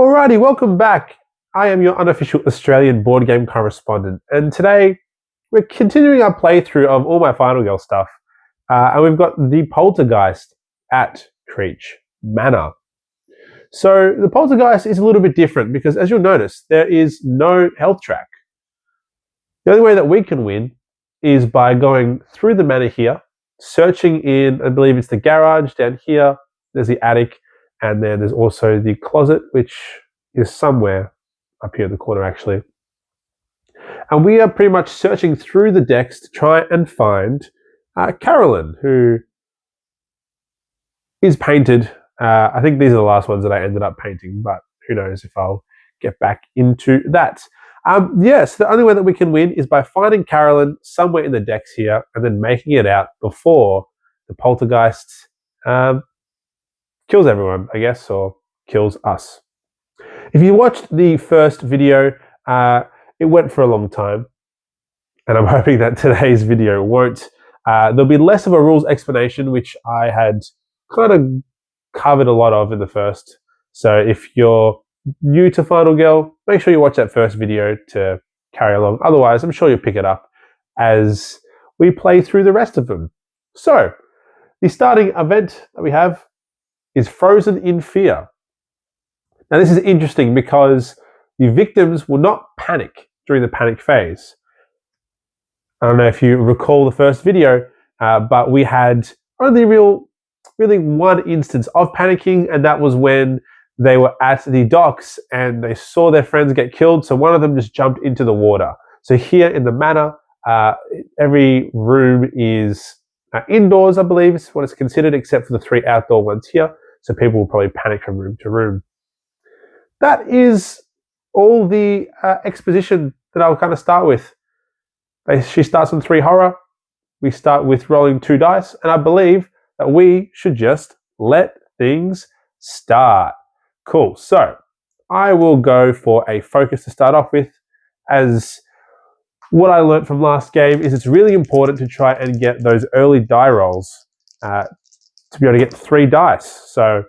Alrighty, welcome back. I am your unofficial Australian board game correspondent, and today we're continuing our playthrough of all my Final Girl stuff, and we've got the Poltergeist at Creech Manor. So the Poltergeist is a little bit different because, as you'll notice, there is no health track. The only way that we can win is by going through the manor here, searching in, I believe it's the garage down here, there's the attic, and then there's also the closet, which is somewhere up here in the corner, actually. And we are pretty much searching through the decks to try and find Carolyn, who is painted. I think these are the last ones that I ended up painting, but who knows if I'll get back into that. Yes, the only way that we can win is by finding Carolyn somewhere in the decks here and then making it out before the Poltergeist kills everyone, I guess, or kills us. If you watched the first video, it went for a long time, and I'm hoping that today's video won't. There'll be less of a rules explanation, which I had kind of covered a lot of in the first. So if you're new to Final Girl, make sure you watch that first video to carry along. Otherwise, I'm sure you'll pick it up as we play through the rest of them. So, the starting event that we have is Frozen in Fear. Now, this is interesting because the victims will not panic during the panic phase. I don't know if you recall the first video, but we had only really one instance of panicking, and that was when they were at the docks and they saw their friends get killed, so one of them just jumped into the water. So here in the manor, every room is indoors, I believe is what it's considered, except for the 3 outdoor ones here. So people will probably panic from room to room. That is all the exposition that I'll kind of start with. She starts on 3 horror. We start with rolling 2 dice, and I believe that we should just let things start. Cool. So I will go for a focus to start off with, as what I learned from last game is it's really important to try and get those early die rolls to be able to get 3 dice. So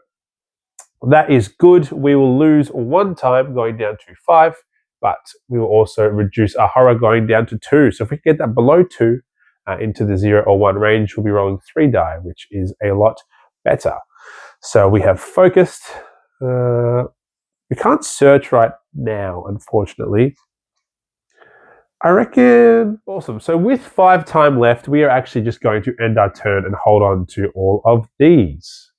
that is good. We will lose 1 time going down to 5, but we will also reduce our horror going down to 2. So if we can get that below 2 into the 0 or 1 range, we'll be rolling 3 die, which is a lot better. So we have focused. We can't search right now, unfortunately. I reckon, awesome. So with 5 time left, we are actually just going to end our turn and hold on to all of these.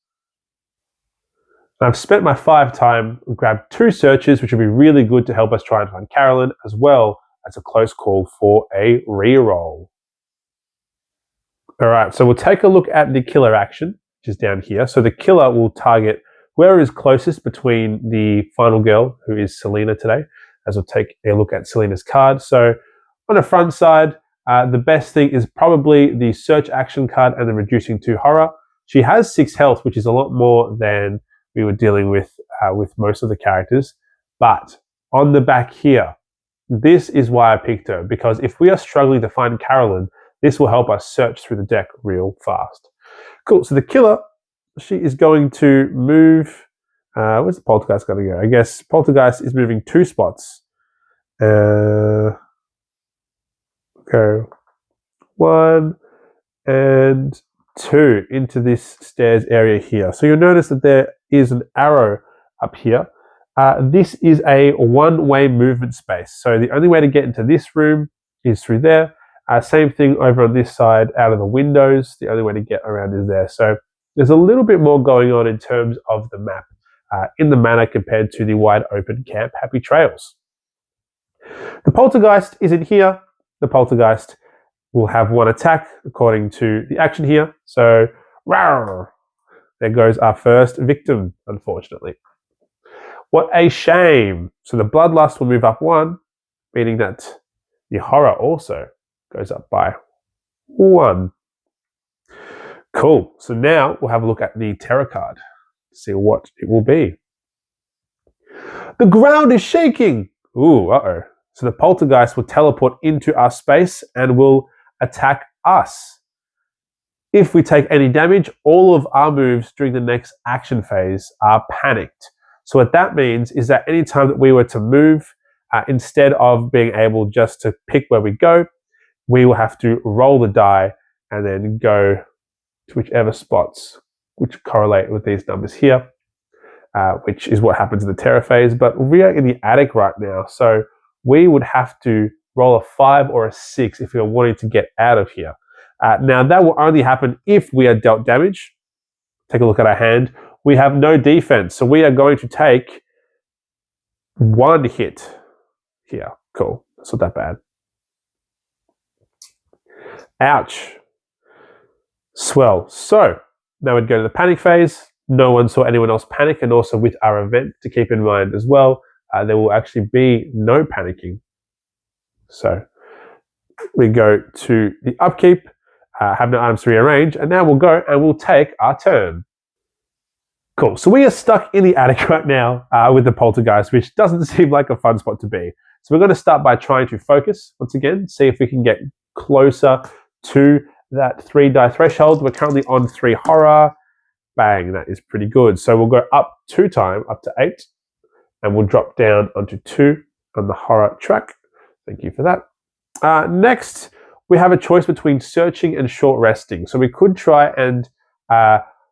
And I've spent my 5 time, grabbed 2 searches, which will be really good to help us try and find Carolyn, as well as a close call for a reroll. All right, so we'll take a look at the killer action, which is down here. So the killer will target whoever is closest between the final girl, who is Selena today, as we'll take a look at Selena's card. So on the front side, the best thing is probably the search action card and the reducing 2 horror. She has 6 health, which is a lot more than we were dealing with most of the characters. But on the back here, this is why I picked her, because if we are struggling to find Carolyn, this will help us search through the deck real fast. Cool, so the killer, she is going to move. Where's the Poltergeist going to go? I guess Poltergeist is moving 2 spots. Go 1 and 2 into this stairs area here. So you'll notice that there is an arrow up here. This is a one-way movement space. So the only way to get into this room is through there. Same thing over on this side, out of the windows. The only way to get around is there. So there's a little bit more going on in terms of the map in the manor compared to the wide open Camp Happy Trails. The Poltergeist is in here. The Poltergeist will have 1 attack according to the action here. So, rawr, there goes our first victim, unfortunately. What a shame. So the Bloodlust will move up 1, meaning that the horror also goes up by 1. Cool. So now we'll have a look at the terror card to see what it will be. The ground is shaking. Ooh, uh-oh. So the Poltergeist will teleport into our space and will attack us. If we take any damage, all of our moves during the next action phase are panicked. So what that means is that anytime that we were to move, instead of being able just to pick where we go, we will have to roll the die and then go to whichever spots which correlate with these numbers here, which is what happens in the terror phase. But we are in the attic right now, so we would have to roll a 5 or a 6 if we are wanting to get out of here. Now, that will only happen if we are dealt damage. Take a look at our hand. We have no defense, so we are going to take 1 hit here. Cool. That's not that bad. Ouch. Swell. So now we'd go to the panic phase. No one saw anyone else panic, and also with our event to keep in mind as well, there will actually be no panicking. So we go to the upkeep, have no items to rearrange, and now we'll go and we'll take our turn. Cool. So we are stuck in the attic right now with the poltergeist, which doesn't seem like a fun spot to be. So we're going to start by trying to focus once again, see if we can get closer to that 3 die threshold. We're currently on 3 horror. Bang, that is pretty good. So we'll go up 2 times, up to 8, and we'll drop down onto 2 on the horror track. Thank you for that. Next, we have a choice between searching and short resting. So we could try and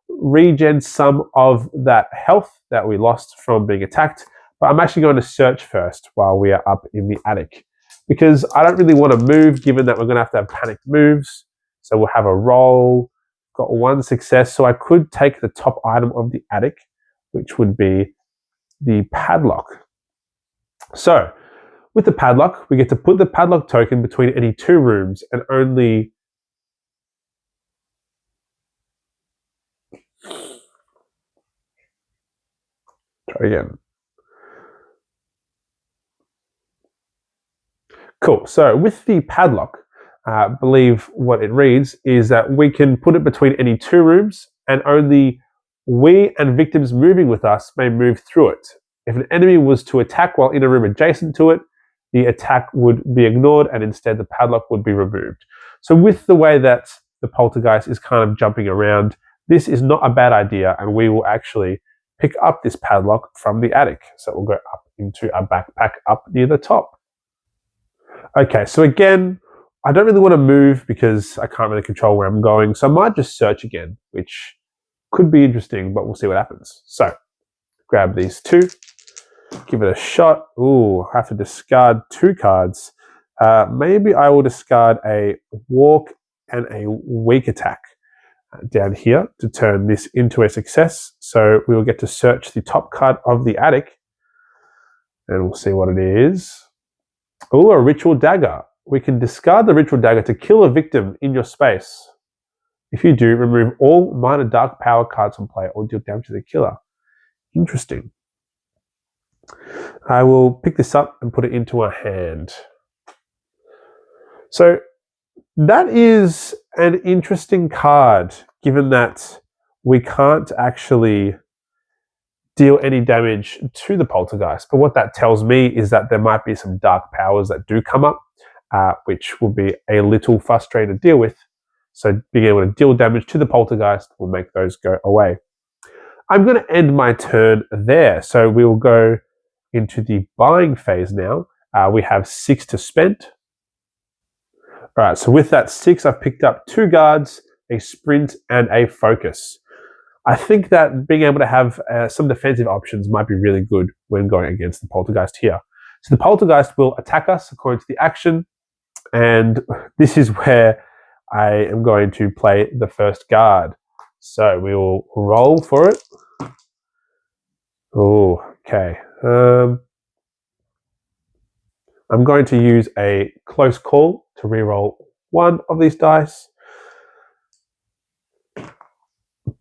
regen some of that health that we lost from being attacked, but I'm actually going to search first while we are up in the attic, because I don't really want to move given that we're going to have panicked moves. So we'll have a roll, got 1 success, so I could take the top item of the attic, which would be the padlock. So with the padlock, we get to put the padlock token between any 2 rooms and only try again. Cool. So with the padlock, I believe what it reads is that we can put it between any 2 rooms, and only we and victims moving with us may move through it. If an enemy was to attack while in a room adjacent to it, the attack would be ignored and instead the padlock would be removed. So with the way that the poltergeist is kind of jumping around, this is not a bad idea, and we will actually pick up this padlock from the attic. So we'll go up into our backpack up near the top. Okay, so again, I don't really want to move because I can't really control where I'm going, so I might just search again, which could be interesting, but we'll see what happens. So grab these 2, give it a shot. Ooh, I have to discard 2 cards. Maybe I will discard a walk and a weak attack down here to turn this into a success. So we will get to search the top card of the attic, and we'll see what it is. Ooh, a ritual dagger. We can discard the ritual dagger to kill a victim in your space. If you do, remove all minor dark power cards from play or deal damage to the killer. Interesting. I will pick this up and put it into our hand. So that is an interesting card, given that we can't actually deal any damage to the poltergeist. But what that tells me is that there might be some dark powers that do come up, which will be a little frustrating to deal with. So being able to deal damage to the poltergeist will make those go away. I'm going to end my turn there. So we will go into the buying phase now. We have 6 to spend. All right, so with that 6, I've picked up 2 guards, a sprint, and a focus. I think that being able to have some defensive options might be really good when going against the poltergeist here. So the poltergeist will attack us according to the action, and this is where I am going to play the first guard. So we will roll for it. Oh, okay. I'm going to use a close call to reroll 1 of these dice.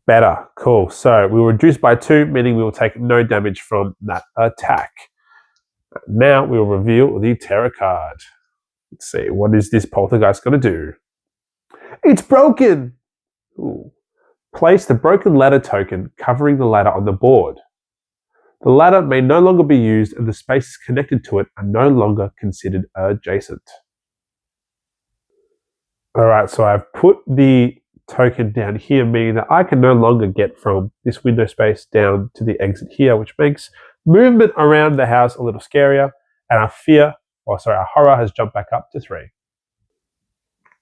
Better. Cool. So we will reduce by 2, meaning we will take no damage from that attack. Now we will reveal the terror card. Let's see. What is this poltergeist going to do? It's broken! Ooh. Place the broken ladder token covering the ladder on the board. The ladder may no longer be used and the spaces connected to it are no longer considered adjacent. Alright, so I've put the token down here, meaning that I can no longer get from this window space down to the exit here, which makes movement around the house a little scarier, and our horror has jumped back up to 3.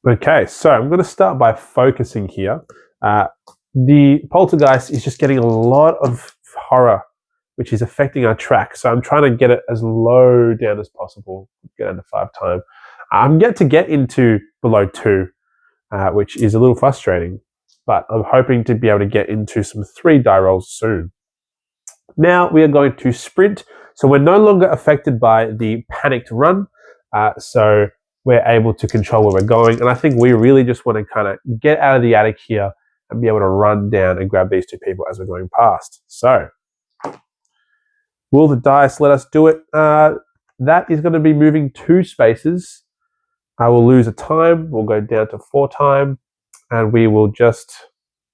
Okay, so I'm going to start by focusing here. The poltergeist is just getting a lot of horror, which is affecting our track. So I'm trying to get it as low down as possible, get down to 5 times. I'm yet to get into below 2, which is a little frustrating, but I'm hoping to be able to get into some 3 die rolls soon. Now we are going to sprint. So we're no longer affected by the panicked run. So we're able to control where we're going. And I think we really just want to kind of get out of the attic here and be able to run down and grab these 2 people as we're going past. So will the dice let us do it? That is going to be moving 2 spaces. I will lose a time. We'll go down to 4 time, and we will just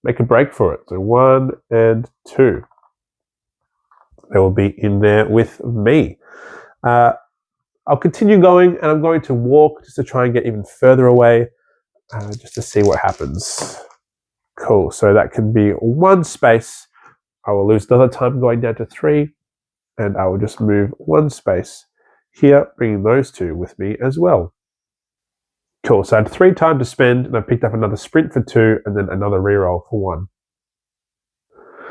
make a break for it. So 1 and 2. They will be in there with me. I'll continue going, and I'm going to walk just to try and get even further away, just to see what happens. Cool. So that can be 1 space. I will lose another time going down to 3, and I will just move 1 space here, bringing those 2 with me as well. Cool. So I had 3 time to spend, and I picked up another sprint for 2, and then another reroll for 1.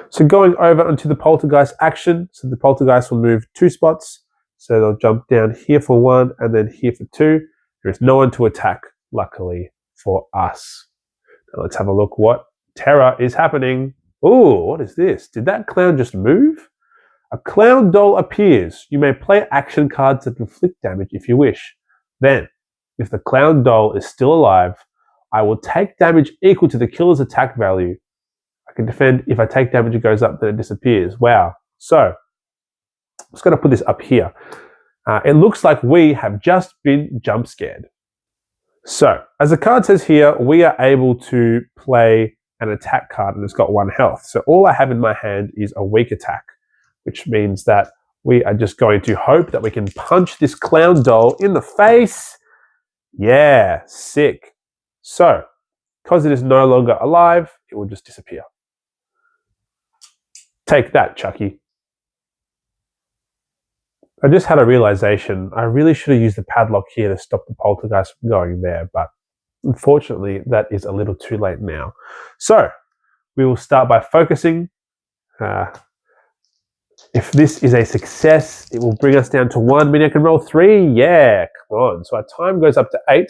So going over onto the poltergeist action, so the poltergeist will move 2 spots. So they'll jump down here for 1 and then here for 2. There is no one to attack, luckily for us. Now let's have a look what terror is happening. Oh, what is this? Did that clown just move? A clown doll appears. You may play action cards that inflict damage if you wish. Then, if the clown doll is still alive, I will take damage equal to the killer's attack value. I can defend. If I take damage, it goes up, then it disappears. Wow. So, I'm just going to put this up here. It looks like we have just been jump scared. So, as the card says here, we are able to play an attack card and it's got 1 health. So all I have in my hand is a weak attack, which means that we are just going to hope that we can punch this clown doll in the face. Yeah, sick. So, because it is no longer alive, it will just disappear. Take that, Chucky. I just had a realization. I really should have used the padlock here to stop the poltergeist from going there, but unfortunately, that is a little too late now. So, we will start by focusing. If this is a success, it will bring us down to 1. Meaning I can roll 3. Yeah, come on. So our time goes up to 8,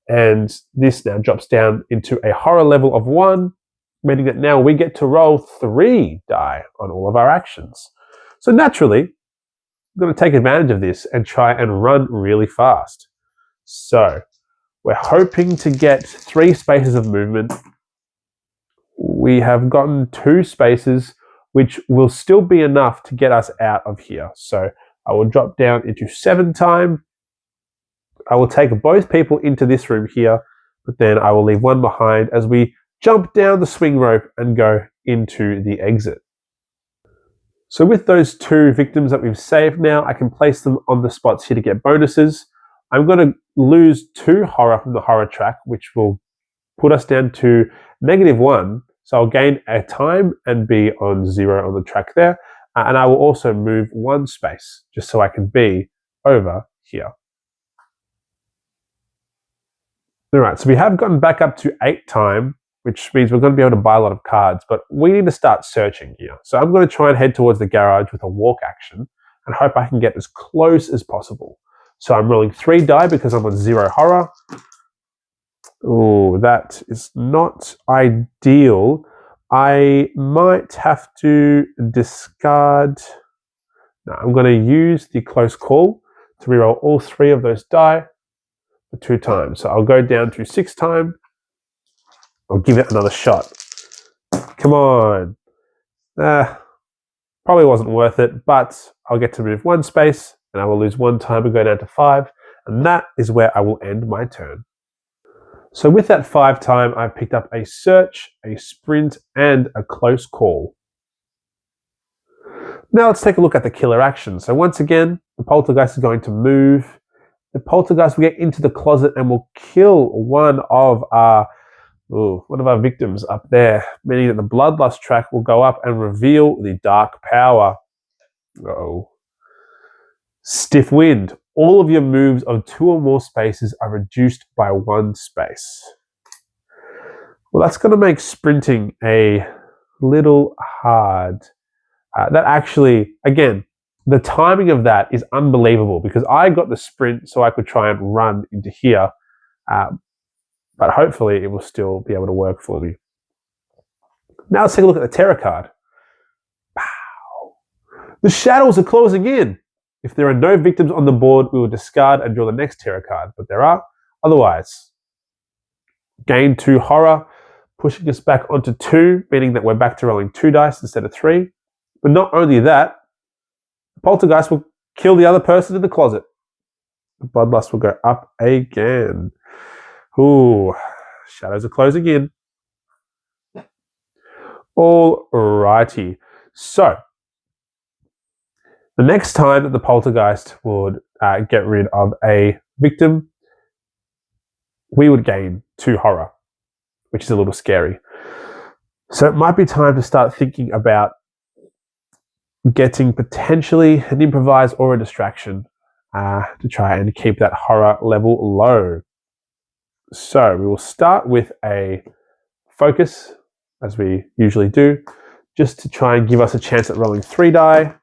and this now drops down into a horror level of 1, meaning that now we get to roll 3 die on all of our actions. So naturally, I'm going to take advantage of this and try and run really fast. So we're hoping to get 3 spaces of movement. We have gotten 2 spaces, which will still be enough to get us out of here. So I will drop down into 7 time. I will take both people into this room here, but then I will leave 1 behind as we jump down the swing rope and go into the exit. So with those 2 victims that we've saved now, I can place them on the spots here to get bonuses. I'm going to lose 2 horror from the horror track, which will put us down to -1. So I'll gain a time and be on 0 on the track there. And I will also move 1 space just so I can be over here. All right, so we have gotten back up to 8 time, which means we're going to be able to buy a lot of cards, but we need to start searching here. So I'm going to try and head towards the garage with a walk action and hope I can get as close as possible. So I'm rolling 3 die because I'm on 0 horror. Oh, that is not ideal. I might have to discard. No, I'm going to use the close call to reroll all 3 of those die for 2 times. So I'll go down to 6 time. I'll give it another shot. Come on. Probably wasn't worth it, but I'll get to move 1 space and I will lose 1 time and go down to 5. And that is where I will end my turn. So with that 5 time, I've picked up a search, a sprint, and a close call. Now let's take a look at the killer action. So once again, the poltergeist is going to move. The poltergeist will get into the closet and will kill one of our Ooh, one of our victims up there, meaning that the bloodlust track will go up and reveal the dark power. Uh-oh. Stiff wind. All of your moves of 2 or more spaces are reduced by 1 space. Well, that's going to make sprinting a little hard. That actually, again, the timing of that is unbelievable because I got the sprint so I could try and run into here. But hopefully it will still be able to work for me. Now let's take a look at the terror card. Wow. The shadows are closing in. If there are no victims on the board, we will discard and draw the next terror card. But there are. Otherwise, gain 2 horror, pushing us back onto 2, meaning that we're back to rolling 2 dice instead of 3. But not only that, the poltergeist will kill the other person in the closet. The bloodlust will go up again. Ooh, shadows are closing in. Alrighty. So, the next time that the poltergeist would get rid of a victim, we would gain 2 horror, which is a little scary. So it might be time to start thinking about getting potentially an improvise or a distraction to try and keep that horror level low. So we will start with a focus, as we usually do, just to try and give us a chance at rolling 3 die.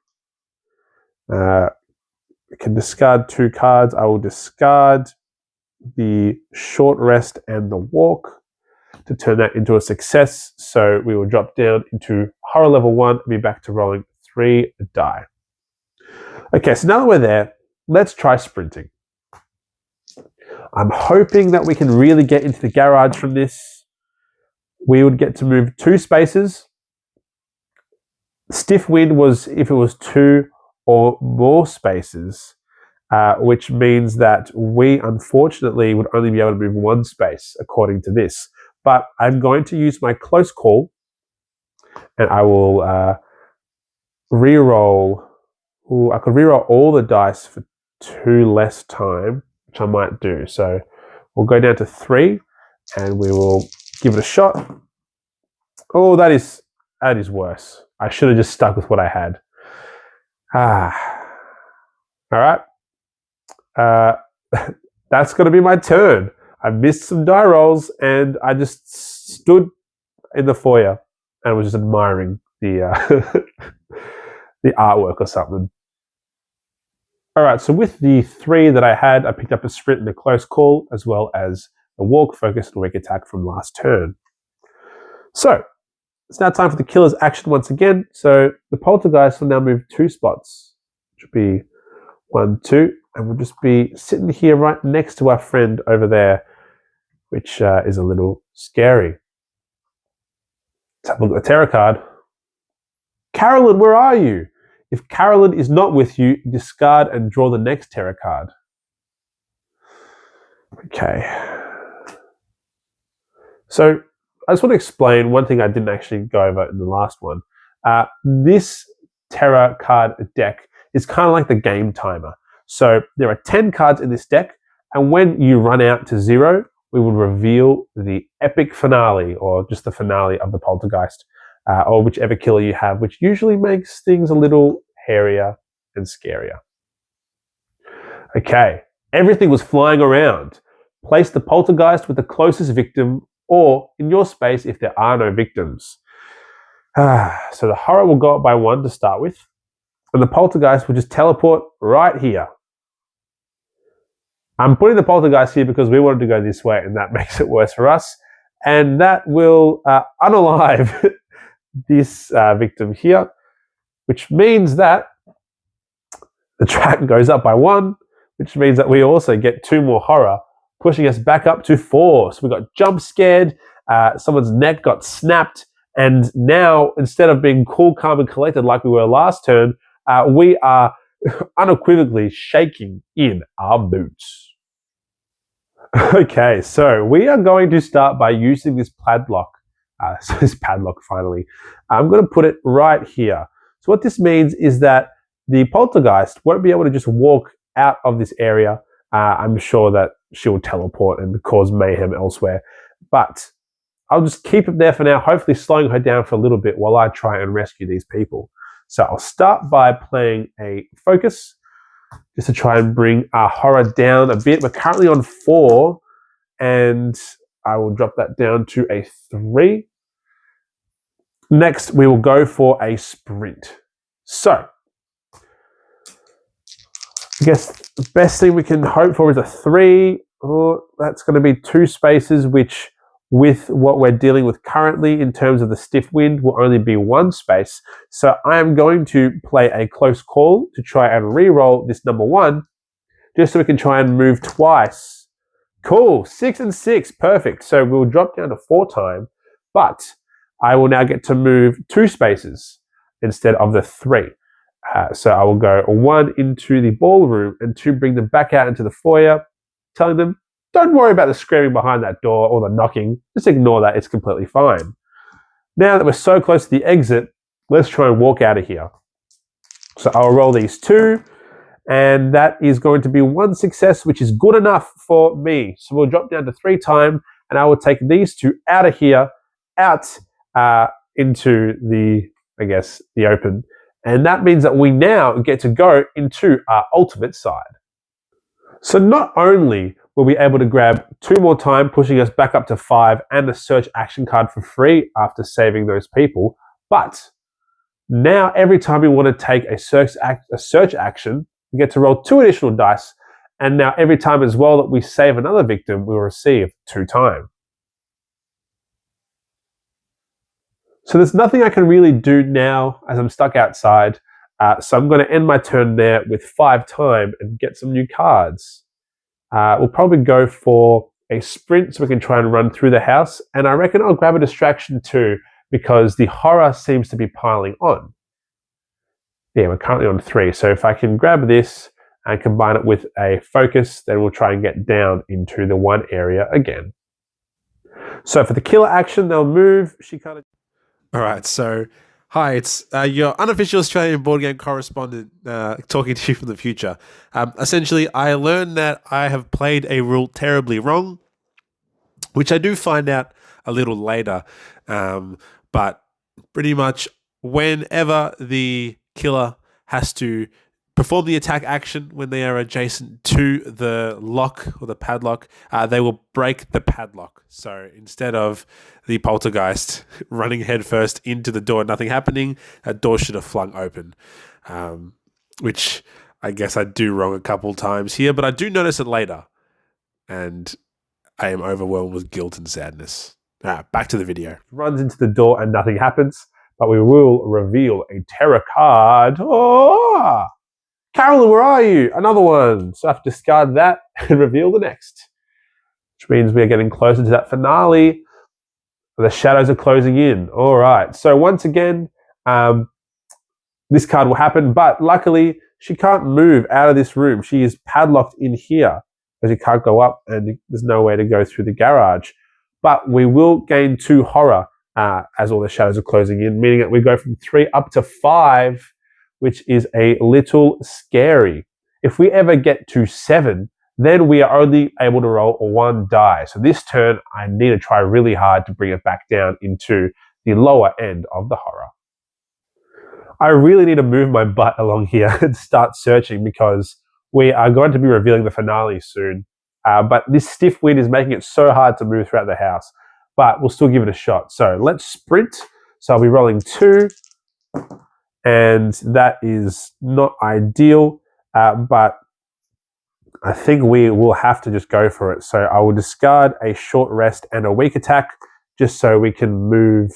We can discard 2 cards. I will discard the short rest and the walk to turn that into a success. So we will drop down into horror level 1 and be back to rolling 3 die. Okay, so now that we're there, let's try sprinting. I'm hoping that we can really get into the garage from this. We would get to move 2 spaces. Stiff wind was if it was 2 or more spaces, which means that we unfortunately would only be able to move 1 space according to this. But I'm going to use my close call and I will re-roll. I could re-roll all the dice for 2 less time, which I might do. So we'll go down to 3 and we will give it a shot. Oh, that is worse. I should have just stuck with what I had. All right. That's going to be my turn. I missed some die rolls and I just stood in the foyer and was just admiring the the artwork or something. All right, so with the 3 that I had, I picked up a sprint and a close call, as well as a walk, focus, and weak attack from last turn. So it's now time for the killer's action once again. So the poltergeist will now move 2 spots, which will be 1, 2, and we'll just be sitting here right next to our friend over there, which is a little scary. Let's have a look at the tarot card. Carolyn, where are you? If Carolyn is not with you, discard and draw the next tarot card. Okay. So I just want to explain one thing I didn't actually go over in the last one. This tarot card deck is kind of like the game timer. So there are 10 cards in this deck, and when you run out to 0, we will reveal the epic finale, or just the finale of the poltergeist, or whichever killer you have, which usually makes things a little hairier and scarier. Okay, everything was flying around. Place the poltergeist with the closest victim, or in your space if there are no victims. So the horror will go up by 1 to start with, and the poltergeist will just teleport right here. I'm putting the poltergeist here because we wanted to go this way, and that makes it worse for us. And that will unalive this victim here, which means that the track goes up by 1, which means that we also get 2 more horror, pushing us back up to 4. So we got jump scared, someone's neck got snapped, and now instead of being cool, calm, and collected like we were last turn, we are unequivocally shaking in our boots. Okay, so we are going to start by using this padlock. This padlock finally. I'm going to put it right here. So what this means is that the poltergeist won't be able to just walk out of this area. I'm sure that she'll teleport and cause mayhem elsewhere. But I'll just keep it there for now, hopefully slowing her down for a little bit while I try and rescue these people. So I'll start by playing a focus, just to try and bring our horror down a bit. We're currently on 4, and I will drop that down to a 3. Next, we will go for a sprint. So, I guess the best thing we can hope for is a 3. Oh, that's going to be 2 spaces, which with what we're dealing with currently in terms of the stiff wind will only be 1 space. So I am going to play a close call to try and re-roll this number 1, just so we can try and move twice. Cool, 6 and 6, perfect. So we'll drop down to 4 time, but I will now get to move 2 spaces instead of the 3. So I will go 1 into the ballroom and 2 bring them back out into the foyer, telling them, don't worry about the screaming behind that door or the knocking. Just ignore that. It's completely fine. Now that we're so close to the exit, let's try and walk out of here. So I'll roll these 2, and that is going to be 1 success, which is good enough for me. So we'll drop down to 3 time, and I will take these 2 out of here, out into the, I guess, the open. And that means that we now get to go into our ultimate side. So not only will we be able to grab 2 more time, pushing us back up to 5, and a search action card for free after saving those people, but now every time we want to take a search action, we get to roll 2 additional dice, and now every time as well that we save another victim, we'll receive 2 time. So there's nothing I can really do now as I'm stuck outside, so I'm going to end my turn there with 5 time and get some new cards. We'll probably go for a sprint so we can try and run through the house, and I reckon I'll grab a distraction too, because the horror seems to be piling on. Yeah, we're currently on 3, so if I can grab this and combine it with a focus, then we'll try and get down into the 1 area again. So for the killer action, they'll move. She kind of... All right, so hi, it's your unofficial Australian board game correspondent talking to you from the future. Essentially, I learned that I have played a rule terribly wrong, which I do find out a little later. But pretty much whenever the killer has to perform the attack action when they are adjacent to the lock or the padlock, they will break the padlock. So instead of the poltergeist running headfirst into the door, nothing happening, that door should have flung open, which I guess I do wrong a couple times here, but I do notice it later, and I am overwhelmed with guilt and sadness. Back to the video. Runs into the door and nothing happens, but we will reveal a terror card. Oh! Carolyn, where are you? Another one. So I have to discard that and reveal the next, which means we are getting closer to that finale. The shadows are closing in. All right. So once again, this card will happen, but luckily she can't move out of this room. She is padlocked in here, as you can't go up, and there's no way to go through the garage. But we will gain 2 horror as all the shadows are closing in, meaning that we go from 3 up to 5, which is a little scary. If we ever get to 7, then we are only able to roll 1 die. So this turn, I need to try really hard to bring it back down into the lower end of the horror. I really need to move my butt along here and start searching, because we are going to be revealing the finale soon. But this stiff wind is making it so hard to move throughout the house, but we'll still give it a shot. So let's sprint. So I'll be rolling 2. And that is not ideal, but I think we will have to just go for it. So I will discard a short rest and a weak attack, just so we can move.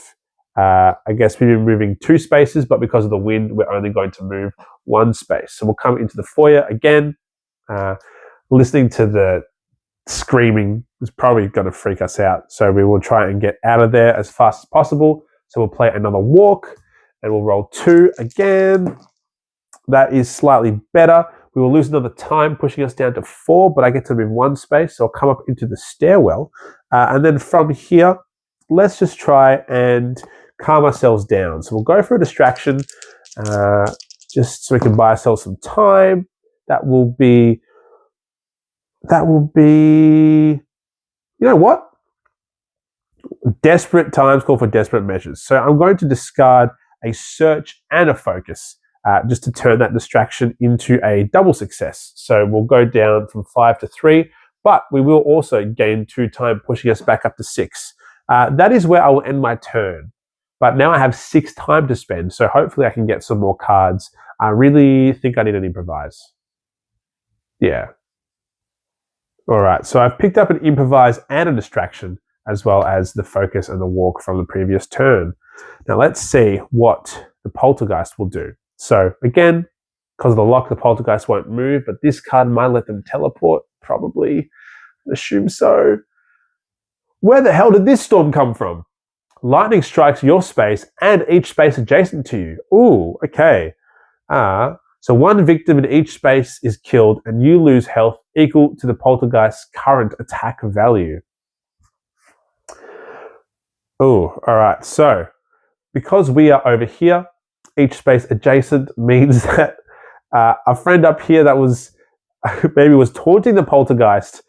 I guess we've been moving 2 spaces, but because of the wind, we're only going to move 1 space. So we'll come into the foyer again. Listening to the screaming is probably going to freak us out. So we will try and get out of there as fast as possible. So we'll play another walk. And we'll roll 2 again. That is slightly better. We will lose another time, pushing us down to 4, but I get to move 1 space, so I'll come up into the stairwell. And then from here, let's just try and calm ourselves down. So we'll go for a distraction, just so we can buy ourselves some time. That will be, you know what? Desperate times call for desperate measures. So I'm going to discard a search and a focus just to turn that distraction into a double success. So we'll go down from 5 to 3, but we will also gain 2 time, pushing us back up to 6. That is where I will end my turn. But now I have 6 time to spend, so hopefully I can get some more cards. I really think I need an improvise. Yeah. All right, so I've picked up an improvise and a distraction, as well as the focus and the walk from the previous turn. Now let's see what the Poltergeist will do. So again, because of the lock, the Poltergeist won't move, but this card might let them teleport, probably. I assume so. Where the hell did this storm come from? Lightning strikes your space and each space adjacent to you. Ooh, okay. So one victim in each space is killed and you lose health equal to the Poltergeist's current attack value. Oh, all right. So because we are over here, each space adjacent means that a friend up here that was maybe was taunting the Poltergeist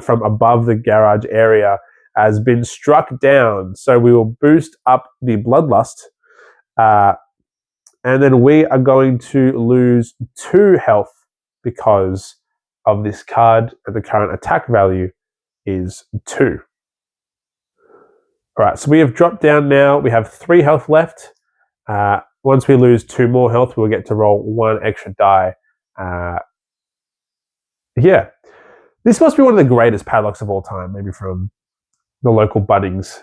from above the garage area has been struck down. So we will boost up the Bloodlust. And then we are going to lose 2 health because of this card, and the current attack value is 2. All right, so we have dropped down now. We have 3 health left. Once we lose 2 more health, we'll get to roll 1 extra die. Yeah, this must be one of the greatest padlocks of all time, maybe from the local Bunnings.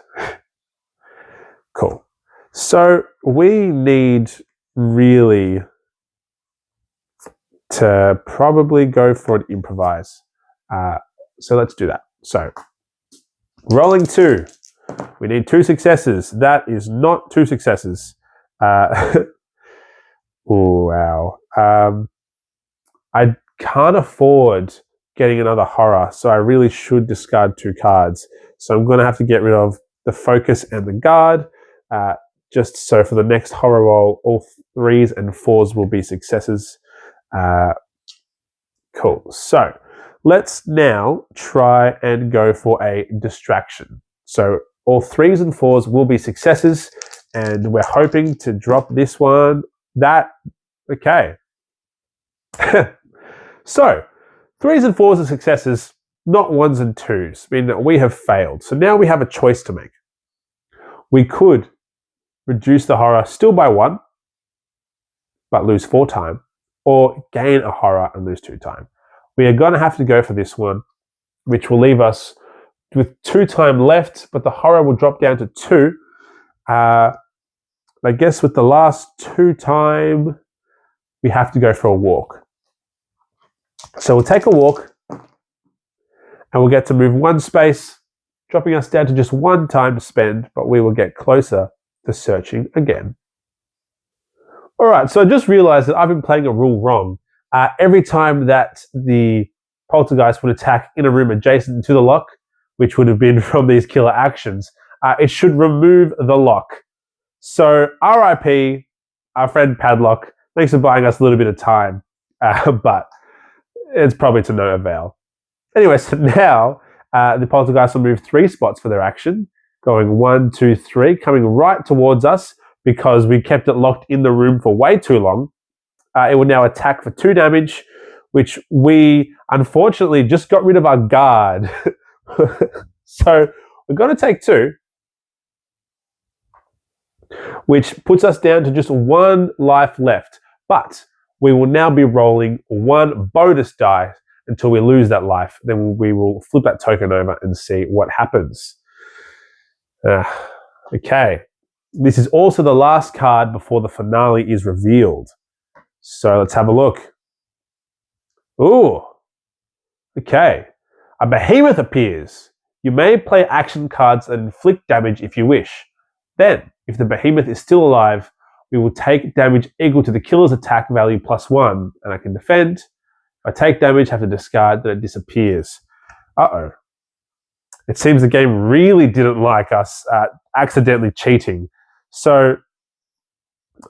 Cool. So we need really to probably go for an improvise. So let's do that. So rolling 2. We need 2 successes. That is not 2 successes. Oh, wow. I can't afford getting another horror, so I really should discard 2 cards. So I'm going to have to get rid of the focus and the guard, just so for the next horror roll, all 3s and 4s will be successes. Cool. So let's now try and go for a distraction. So all 3s and 4s will be successes, and we're hoping to drop this one. Okay. So 3s and 4s are successes, not 1s and 2s, meaning that we have failed. So now we have a choice to make. We could reduce the horror still by 1, but lose 4 time, or gain a horror and lose 2 time. We are going to have to go for this one, which will leave us with 2 time left, but the horror will drop down to 2. I guess with the last 2 time, we have to go for a walk. So we'll take a walk, and we'll get to move 1 space, dropping us down to just 1 time to spend, but we will get closer to searching again. All right, so I just realized that I've been playing a rule wrong. Every time that the Poltergeist would attack in a room adjacent to the lock, which would have been from these killer actions, it should remove the lock. So RIP, our friend Padlock. Thanks for buying us a little bit of time, but it's probably to no avail. Anyway, so now the Poltergeist will move 3 spots for their action, going 1, 2, 3, coming right towards us because we kept it locked in the room for way too long. It will now attack for 2 damage, which we unfortunately just got rid of our guard. So we're going to take 2, which puts us down to just 1 life left. But we will now be rolling 1 bonus die until we lose that life. Then we will flip that token over and see what happens. Okay. This is also the last card before the finale is revealed. So let's have a look. Ooh. Okay. A behemoth appears. You may play action cards and inflict damage if you wish. Then, if the behemoth is still alive, we will take damage equal to the killer's attack value +1, and I can defend. If I take damage, I have to discard, then it disappears. Uh-oh. It seems the game really didn't like us accidentally cheating. So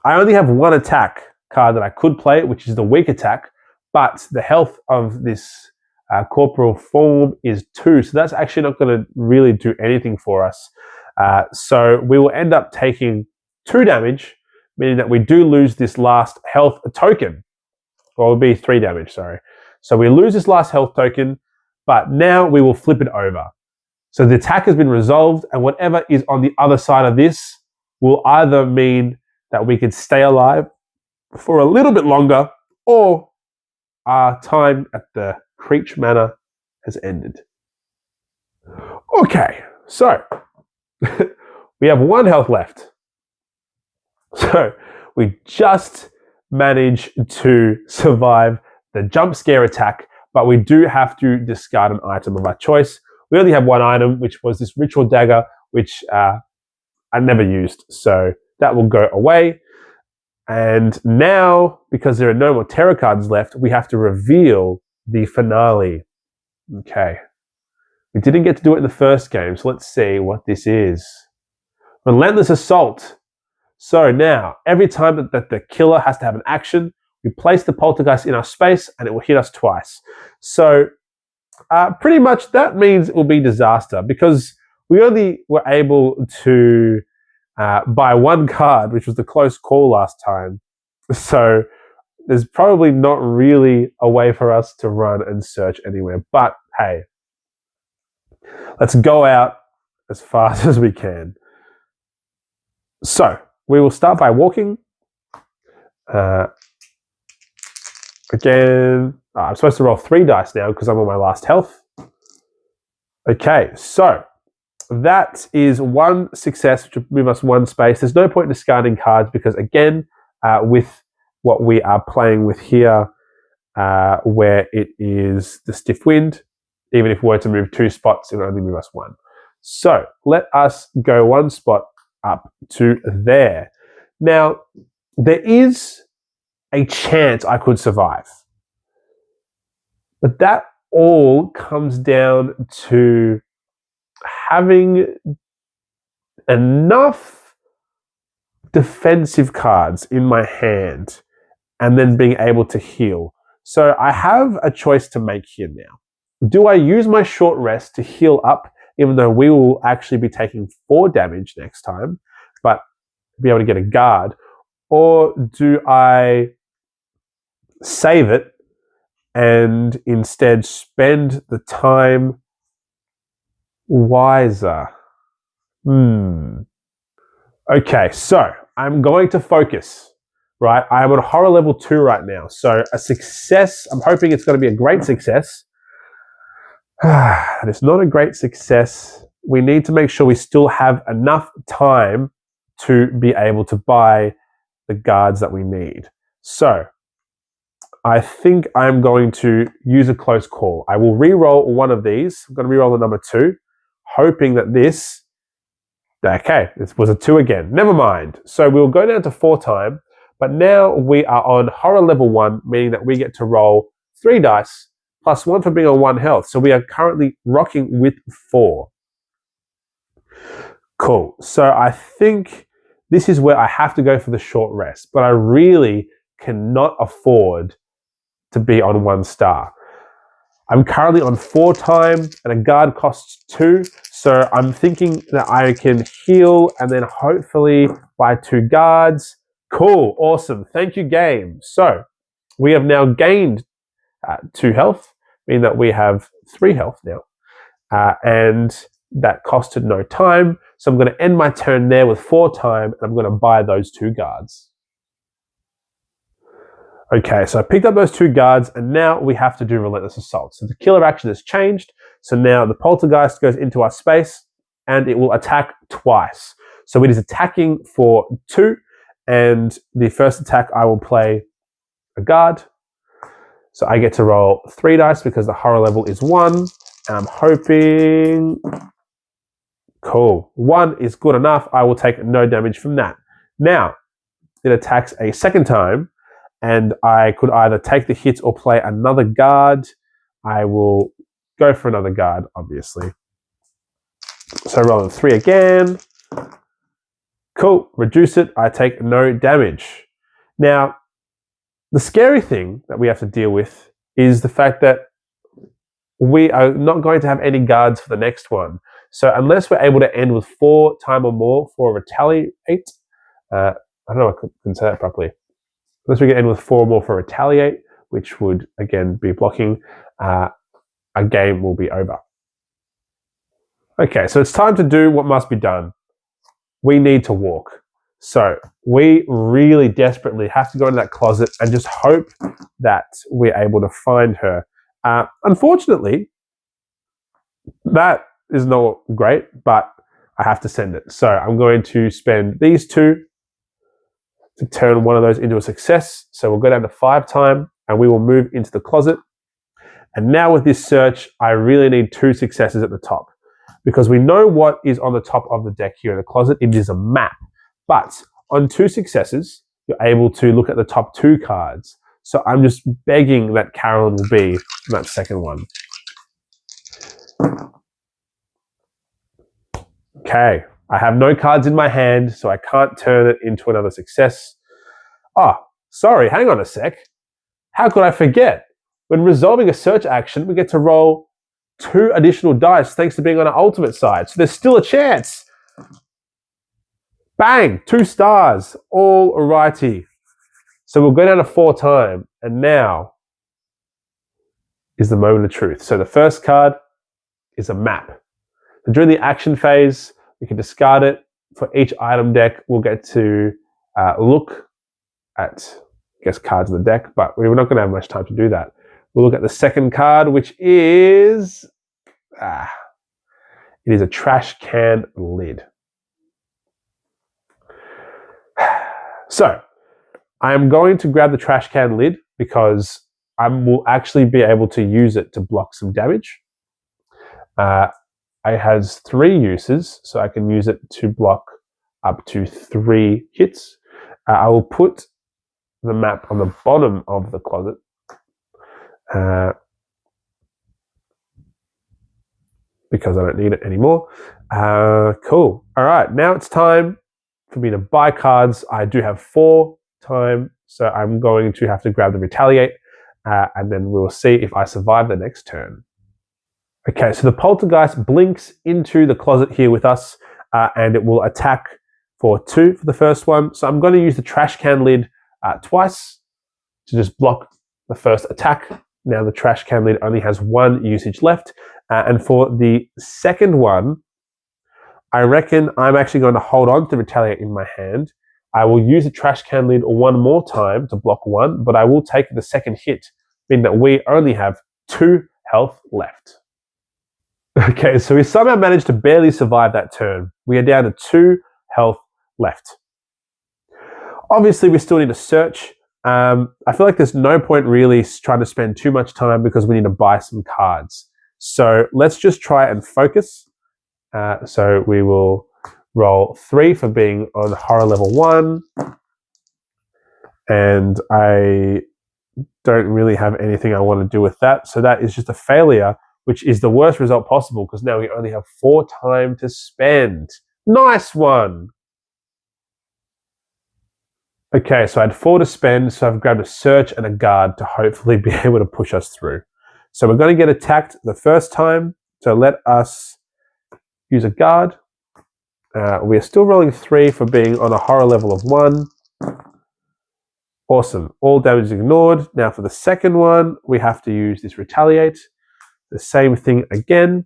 I only have 1 attack card that I could play, which is the weak attack, but the health of this corporal form is 2, so that's actually not going to really do anything for us. So we will end up taking 2 damage, meaning that we do lose this last health token. Or it will be 3 damage, sorry. So we lose this last health token, but now we will flip it over. So the attack has been resolved, and whatever is on the other side of this will either mean that we can stay alive for a little bit longer, or our time at the Creech Manor has ended. Okay, so we have 1 health left. So we just managed to survive the jump scare attack, but we do have to discard an item of our choice. We only have 1 item, which was this ritual dagger, which I never used. So that will go away. And now, because there are no more tarot cards left, we have to reveal the finale. Okay. We didn't get to do it in the first game, so let's see what this is. Relentless Assault. So now, every time that the killer has to have an action, we place the poltergeist in our space and it will hit us twice. So pretty much that means it will be disaster, because we only were able to buy 1 card, which was the close call last time. So there's probably not really a way for us to run and search anywhere. But hey, let's go out as fast as we can. So we will start by walking. Again, I'm supposed to roll 3 dice now because I'm on my last health. Okay, so that is 1 success, which will move us 1 space. There's no point in discarding cards because, again, with what we are playing with here, where it is the stiff wind, even if we were to move 2 spots, it would only move us 1. So let us go 1 spot up to there. Now, there is a chance I could survive, but that all comes down to having enough defensive cards in my hand and then being able to heal. So I have a choice to make here now. Do I use my short rest to heal up, even though we will actually be taking 4 damage next time, but be able to get a guard? Or do I save it and instead spend the time wiser? Okay, so I'm going to focus, right? I'm on horror level 2 right now. So a success, I'm hoping it's going to be a great success. It's not a great success. We need to make sure we still have enough time to be able to buy the guards that we need. So I think I'm going to use a close call. I will re-roll 1 of these. I'm going to re-roll the number 2, hoping that this was a 2 again. Never mind. So we'll go down to 4 time, but now we are on horror level 1, meaning that we get to roll 3 dice plus 1 for being on 1 health. So we are currently rocking with 4. Cool. So I think this is where I have to go for the short rest, but I really cannot afford to be on 1 star. I'm currently on 4 time and a guard costs 2. So I'm thinking that I can heal and then hopefully buy 2 guards. Cool. Awesome. Thank you, game. So we have now gained 2 health, meaning that we have 3 health now. And that costed no time. So I'm going to end my turn there with 4 time and I'm going to buy those 2 guards. Okay, so I picked up those 2 guards and now we have to do Relentless Assault. So the killer action has changed. So now the poltergeist goes into our space and it will attack twice. So it is attacking for 2, and the first attack I will play a guard. So I get to roll 3 dice because the horror level is 1. And I'm hoping... Cool. 1 is good enough. I will take no damage from that. Now, it attacks a second time, and I could either take the hit or play another guard. I will go for another guard, obviously. So rolling 3 again. Cool. Reduce it. I take no damage. Now, the scary thing that we have to deal with is the fact that we are not going to have any guards for the next one. So unless we're able to end with 4 time or more for a retaliate, I don't know if I can say that properly. Unless we can end with 4 or more for retaliate, which would again be blocking, our game will be over. Okay, so it's time to do what must be done. We need to walk. So we really desperately have to go into that closet and just hope that we're able to find her. Unfortunately, that is not great, but I have to send it. So I'm going to spend these 2 to turn one of those into a success. So we'll go down to 5 time and we will move into the closet. And now with this search, I really need 2 successes at the top because we know what is on the top of the deck here in the closet. It is a map. But on 2 successes, you're able to look at the top 2 cards. So I'm just begging that Carolyn will be that second one. Okay, I have no cards in my hand, so I can't turn it into another success. Oh, sorry, hang on a sec. How could I forget? When resolving a search action, we get to roll 2 additional dice thanks to being on our ultimate side. So there's still a chance. Bang, 2 stars, all righty. So we'll go down to 4 time, and now is the moment of truth. So the first card is a map. So during the action phase, we can discard it. For each item deck, we'll get to look at, I guess, cards in the deck, but we're not going to have much time to do that. We'll look at the second card, which is, it is a trash can lid. So I am going to grab the trash can lid because I will actually be able to use it to block some damage. It has 3 uses, so I can use it to block up to 3 hits. I will put the map on the bottom of the closet. Because I don't need it anymore. Cool. All right, now it's time for me to buy cards. I do have 4 time, so I'm going to have to grab the retaliate, and then we'll see if I survive the next turn. Okay, so the Poltergeist blinks into the closet here with us, and it will attack for 2 for the first one. So I'm going to use the trash can lid twice to just block the first attack. Now the trash can lid only has 1 usage left. And for the second one, I reckon I'm actually going to hold on to retaliate in my hand. I will use the trash can lid 1 more time to block 1, but I will take the second hit, meaning that we only have 2 health left. Okay, so we somehow managed to barely survive that turn. We are down to 2 health left. Obviously, we still need to search. I feel like there's no point really trying to spend too much time because we need to buy some cards. So let's just try and focus. So we will roll 3 for being on horror level 1. And I don't really have anything I want to do with that. So that is just a failure, which is the worst result possible because now we only have 4 time to spend. Nice one. Okay, so I had 4 to spend, so I've grabbed a search and a guard to hopefully be able to push us through. So we're going to get attacked the first time, so let us use a guard. We are still rolling 3 for being on a horror level of 1. Awesome, all damage is ignored. Now for the second one, we have to use this retaliate. The same thing again.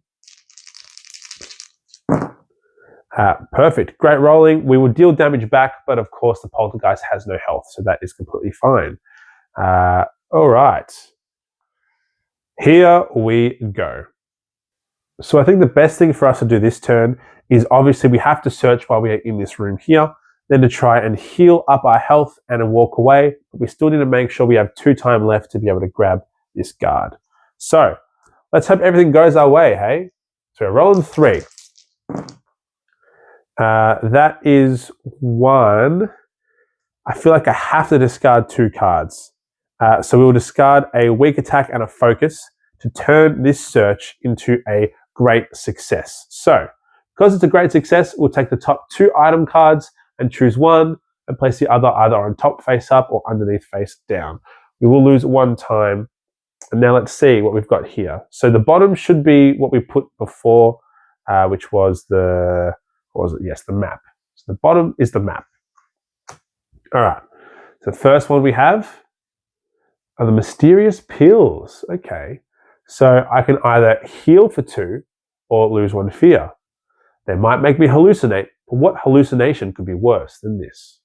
Perfect, great rolling. We will deal damage back, but of course the Poltergeist has no health, so that is completely fine. All right, here we go. So I think the best thing for us to do this turn is obviously we have to search while we are in this room here, then to try and heal up our health and then walk away. But we still need to make sure we have 2 time left to be able to grab this guard. So let's hope everything goes our way, hey? So we're rolling 3. That is 1. I feel like I have to discard 2 cards. So we will discard a weak attack and a focus to turn this search into a great success. So because it's a great success, we'll take the top 2 item cards and choose one and place the other either on top face up or underneath face down. We will lose 1 time. And now let's see what we've got here. So the bottom should be what we put before. which was the, what was it? Yes, the map. So the bottom is the map. All right. So the first one we have are the mysterious pills. Okay. So I can either heal for 2 or lose 1 fear. They might make me hallucinate, but what hallucination could be worse than this?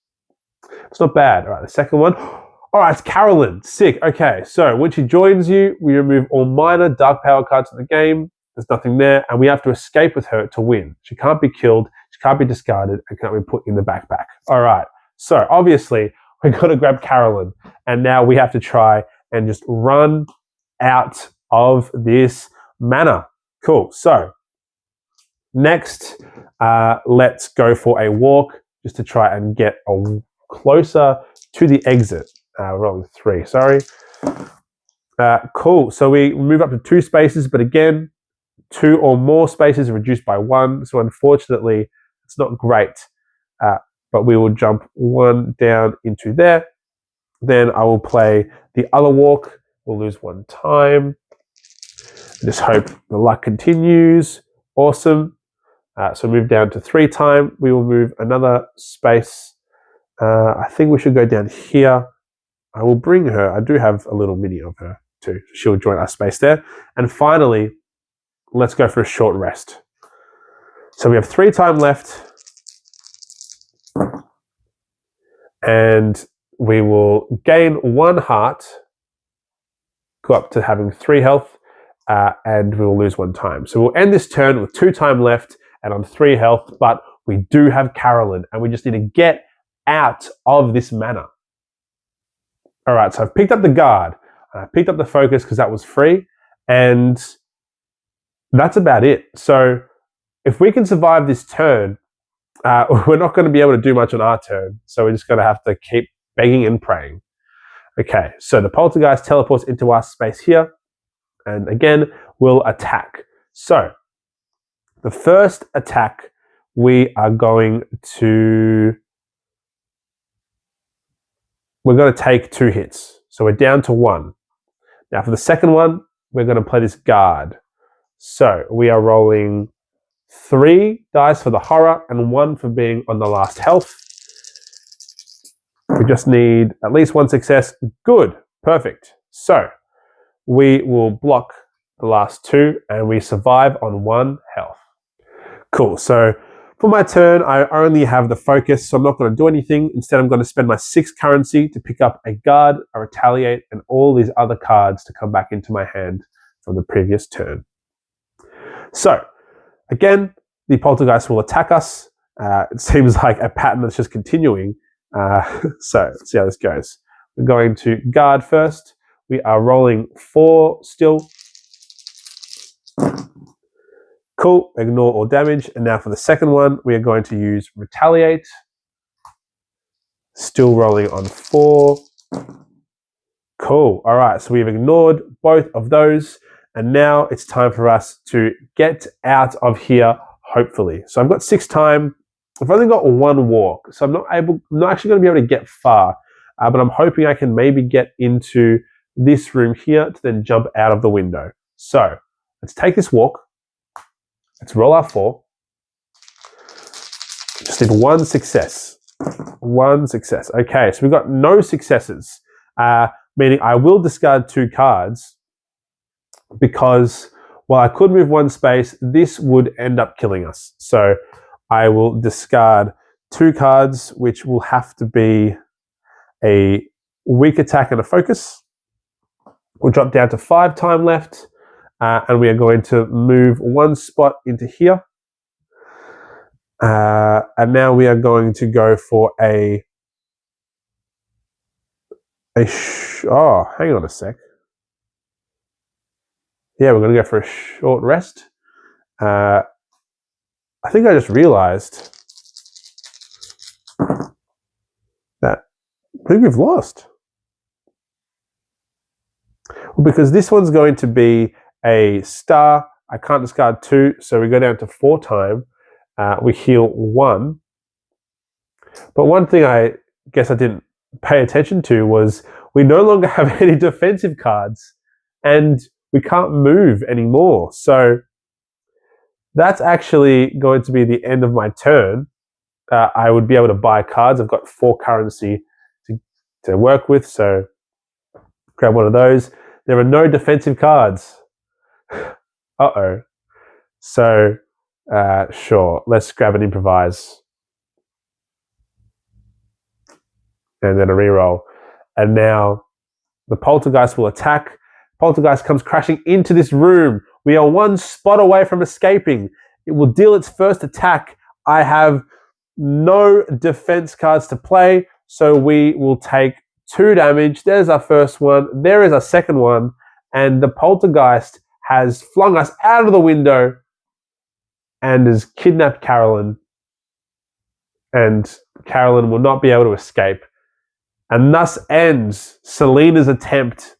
It's not bad. All right, the second one. All right, it's Carolyn. Sick. Okay, so when she joins you, we remove all minor dark power cards in the game. There's nothing there, and we have to escape with her to win. She can't be killed, she can't be discarded, and can't be put in the backpack. All right, so obviously, we've got to grab Carolyn, and now we have to try and just run out of this manor. Cool, so next, let's go for a walk just to try and get closer to the exit. Rolling 3, sorry. Cool, so we move up to 2 spaces, but again, 2 or more spaces are reduced by 1, so unfortunately, it's not great. But we will jump 1 down into there. Then I will play the other walk. We'll lose 1 time. Just hope the luck continues. Awesome. So move down to 3 time. We will move another space. I think we should go down here. I will bring her. I do have a little mini of her too. She'll join our space there. And finally, let's go for a short rest. So we have 3 time left. And we will gain 1 heart, go up to having 3 health, and we will lose 1 time. So we'll end this turn with 2 time left and on 3 health, but we do have Carolyn, and we just need to get out of this manor. All right, so I've picked up the guard, I picked up the focus because that was free, and that's about it. So if we can survive this turn, we're not going to be able to do much on our turn, so we're just going to have to keep begging and praying. Okay, so the poltergeist teleports into our space here, and again, we'll attack. So the first attack, we're going to take 2 hits. So we're down to 1. Now for the second one, we're going to play this guard. So we are rolling 3 dice for the horror and 1 for being on the last health. We just need at least 1 success. Good. Perfect. So we will block the last 2 and we survive on 1 health. Cool. So for my turn, I only have the focus, so I'm not going to do anything. Instead, I'm going to spend my 6 currency to pick up a guard, a retaliate, and all these other cards to come back into my hand from the previous turn. So again, the poltergeist will attack us. It seems like a pattern that's just continuing. So let's see how this goes. We're going to guard first. We are rolling 4 still. Cool, ignore all damage. And now for the second one, we are going to use retaliate. Still rolling on 4. Cool, all right, so we've ignored both of those. And now it's time for us to get out of here, hopefully. So I've got 6 time. I've only got 1 walk, so I'm not actually going to be able to get far. But I'm hoping I can maybe get into this room here to then jump out of the window. So let's take this walk. Let's roll our 4. Just need 1 success. 1 success. Okay, so we've got no successes, meaning I will discard 2 cards because while I could move 1 space, this would end up killing us. So I will discard 2 cards, which will have to be a weak attack and a focus. We'll drop down to 5 time left. And we are going to move 1 spot into here. And now we are going to go for hang on a sec. Yeah, we're going to go for a short rest. I think I just realized that I think we've lost. Well, because this one's going to be a star. I can't discard 2, so we go down to 4 time. We heal 1. But one thing I guess I didn't pay attention to was we no longer have any defensive cards and we can't move anymore. So that's actually going to be the end of my turn. I would be able to buy cards. I've got 4 currency to work with, so grab one of those. There are no defensive cards. Uh-oh. So, sure, let's grab an improvise. And then a reroll. And now the poltergeist will attack. Poltergeist comes crashing into this room. We are 1 spot away from escaping. It will deal its first attack. I have no defense cards to play, so we will take 2 damage. There's our first one. There is our second one. And the poltergeist has flung us out of the window and has kidnapped Carolyn. And Carolyn will not be able to escape. And thus ends Selena's attempt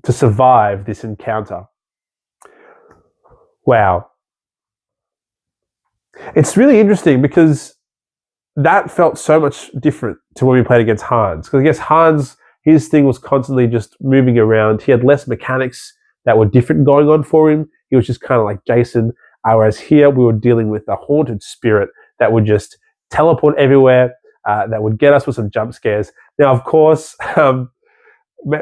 to survive this encounter. Wow. It's really interesting because that felt so much different to when we played against Hans. Because I guess Hans, his thing was constantly just moving around. He had less mechanics that were different going on for him. He was just kind of like Jason. Whereas here we were dealing with a haunted spirit that would just teleport everywhere, that would get us with some jump scares. Now, of course,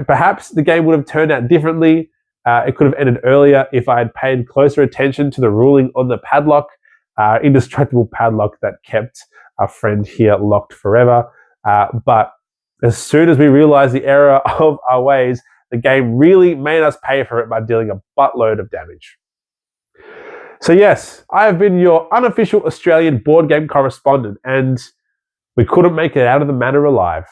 perhaps the game would have turned out differently. It could have ended earlier if I had paid closer attention to the ruling on the padlock, indestructible padlock that kept our friend here locked forever. But as soon as we realized the error of our ways, the game really made us pay for it by dealing a buttload of damage. So yes, I have been your unofficial Australian board game correspondent, and we couldn't make it out of the manor alive.